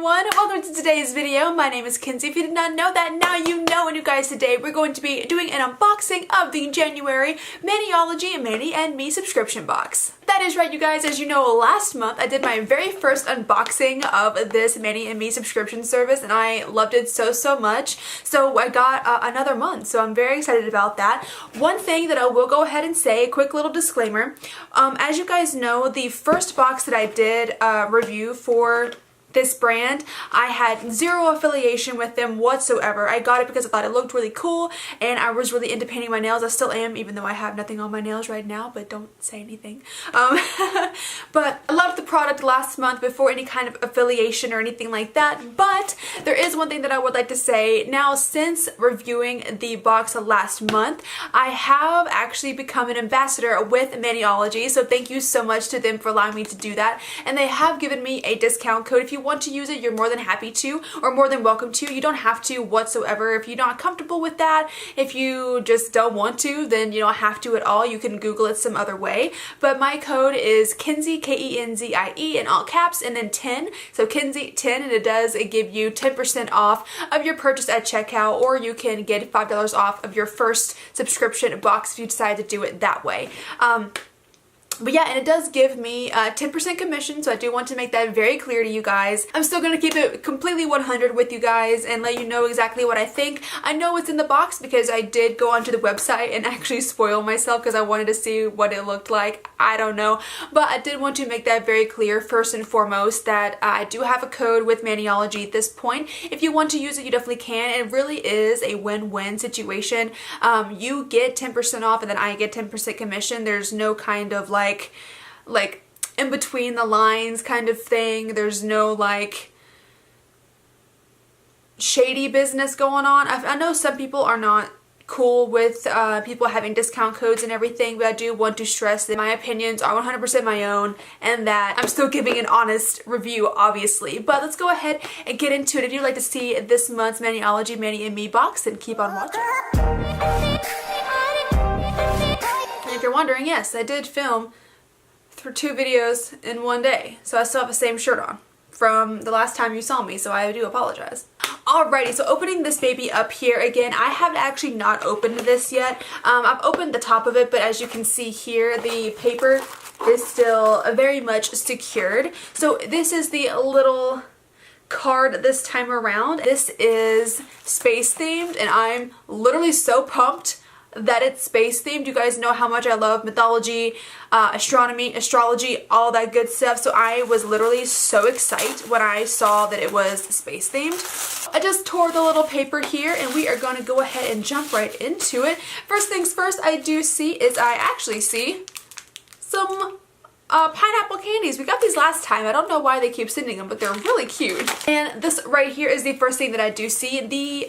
everyone, welcome to today's video. My name is Kenzie. If you did not know that, now you know. And you guys, today we're going to be doing an unboxing of the January Maniology Mani and Me subscription box. That is right, you guys. As you know, last month I did my very first unboxing of this Mani and Me subscription service and I loved it so much. So I got another month, so I'm very excited about that. One thing that I will go ahead and say, a quick little disclaimer. As you guys know, the first box that I did review for this brand, I had zero affiliation with them whatsoever. I got it because I thought it looked really cool and I was really into painting my nails. I still am, even though I have nothing on my nails right now, but don't say anything. But I loved the product last month before any kind of affiliation or anything like that. But there is one thing that I would like to say. Now, since reviewing the box last month, I have actually become an ambassador with Maniology, so thank you so much to them for allowing me to do that. And they have given me a discount code. If you want to use it, you're more than happy to, or more than welcome to. You don't have to whatsoever. If you're not comfortable with that, if you just don't want to, then you don't have to at all. You can Google it some other way. But my code is Kenzie, K-E-N-Z-I-E, in all caps, and then 10. So Kenzie 10, and it does give you 10% off of your purchase at checkout, or you can get $5 off of your first subscription box if you decide to do it that way. But yeah, and it does give me 10% commission, so I do want to make that very clear to you guys. I'm still going to keep it completely 100 with you guys and let you know exactly what I think. I know it's in the box because I did go onto the website and actually spoil myself because I wanted to see what it looked like. I don't know. But I did want to make that very clear first and foremost that I do have a code with Maniology at this point. If you want to use it, you definitely can. It really is a win-win situation. You get 10% off and then I get 10% commission. There's no kind of like in between the lines kind of thing. There's no like shady business going on. I know some people are not cool with people having discount codes and everything, but I do want to stress that my opinions are 100% my own and that I'm still giving an honest review, obviously. But let's go ahead and get into it. If you'd like to see this month's Maniology Mani and Me box, then keep on watching. And if you're wondering, yes, I did film for 2 videos in one day, so I still have the same shirt on from the last time you saw me, so I do apologize. Alrighty, so opening this baby up here again, I have actually not opened this yet. I've opened the top of it, but as you can see here, the paper is still very much secured. So this is the little card this time around. This is space themed and I'm literally so pumped that it's space themed. You guys know how much I love mythology, astronomy, astrology, all that good stuff. So I was literally so excited when I saw that it was space themed. I just tore the little paper here and we are going to go ahead and jump right into it. First things first, I actually see some pineapple candies. We got these last time. I don't know why they keep sending them, but they're really cute. And this right here is the first thing that I do see.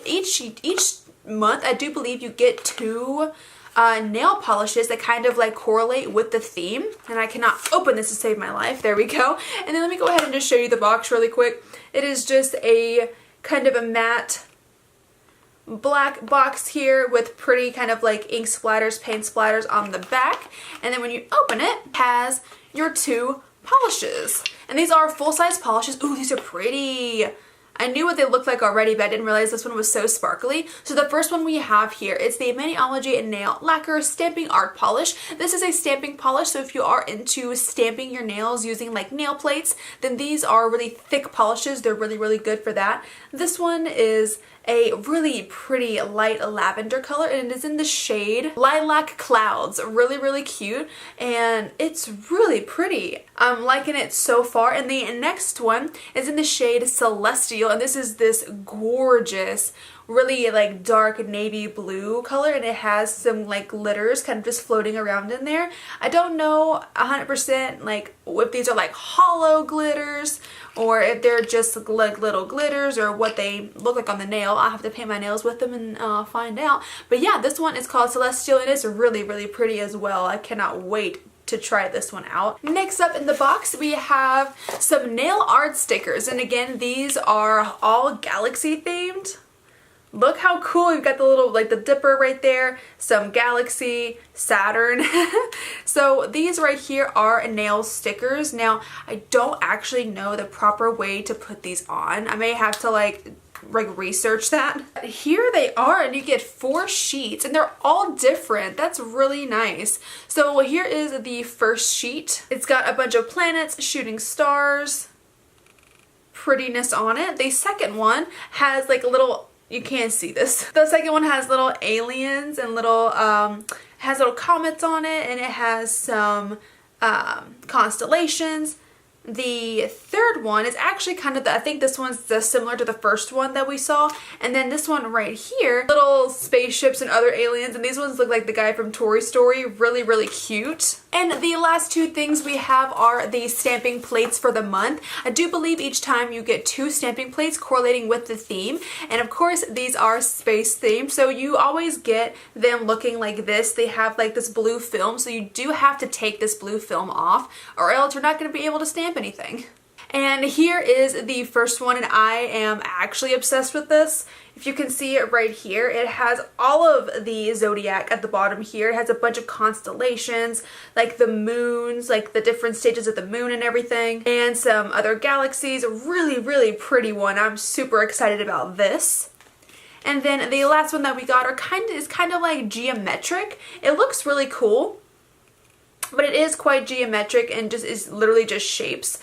Each month I do believe you get 2 nail polishes that kind of like correlate with the theme, and I cannot open this to save my life. There we go. And then let me go ahead and just show you the box really quick. It is just a kind of a matte black box here with pretty kind of like ink splatters, paint splatters on the back, and then when you open it, it has your 2 polishes, and these are full-size polishes. Ooh, these are pretty. I knew what they looked like already, but I didn't realize this one was so sparkly. So the first one we have here is the Maniology and Nail Lacquer Stamping Art Polish. This is a stamping polish, so if you are into stamping your nails using like nail plates, then these are really thick polishes. They're really good for that. This one is a really pretty light lavender color and it is in the shade Lilac Clouds. Really cute and it's really pretty. I'm liking it so far. And the next one is in the shade Celestial, and this is this gorgeous really like dark navy blue color, and it has some like glitters kind of just floating around in there. I don't know 100% like if these are like hollow glitters or if they're just like little glitters or what they look like on the nail. I'll have to paint my nails with them and find out. But yeah, this one is called Celestial and it's really pretty as well. I cannot wait to try this one out. Next up in the box we have some nail art stickers, and again these are all galaxy themed. look how cool. You've got the little, like the dipper right there, some galaxy, Saturn. So these right here are nail stickers. Now, I don't actually know the proper way to put these on. I may have to like research that. Here they are, and you get 4 sheets, and they're all different. That's really nice. So here is the first sheet. It's got a bunch of planets, shooting stars, prettiness on it. The second one has like a little, you can't see this. The second one has little aliens and little has little comets on it, and it has some constellations. The third one is actually kind of I think this one's similar to the first one that we saw. And then this one right here, little spaceships and other aliens. And these ones look like the guy from Toy Story. Really, really cute. And the last 2 things we have are the stamping plates for the month. I do believe each time you get 2 stamping plates correlating with the theme. And of course, these are space themed. So you always get them looking like this. They have like this blue film. So you do have to take this blue film off, or else you're not going to be able to stamp anything. And here is the first one, and I am actually obsessed with this. If you can see it right here, it has all of the zodiac at the bottom here. It has a bunch of constellations, like the moons, like the different stages of the moon and everything, and some other galaxies. A really, really pretty one. I'm super excited about this. And then the last one that we got is kind of like geometric. It looks really cool, but it is quite geometric and just is literally just shapes.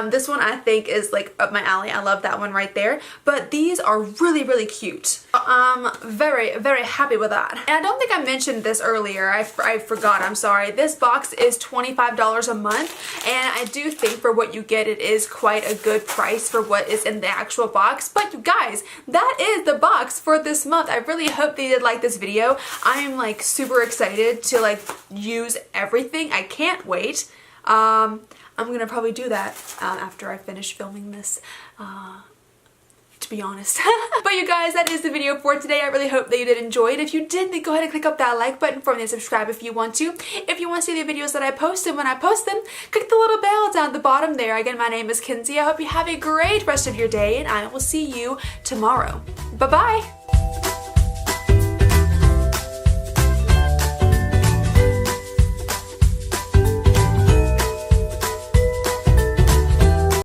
This one I think is like up my alley. I love that one right there. But these are really, really cute. I'm very, very happy with that. And I don't think I mentioned this earlier. I forgot, I'm sorry. This box is $25 a month, and I do think for what you get, it is quite a good price for what is in the actual box. But you guys, that is the box for this month. I really hope that you did like this video. I am like super excited to like use everything. I can't wait. I'm gonna probably do that after I finish filming this, to be honest. But you guys, that is the video for today. I really hope that you did enjoy it. If you did, then go ahead and click up that like button for me and subscribe if you want to. If you want to see the videos that I post, and when I post them, click the little bell down at the bottom there. Again, my name is Kenzie. I hope you have a great rest of your day, and I will see you tomorrow. Bye-bye!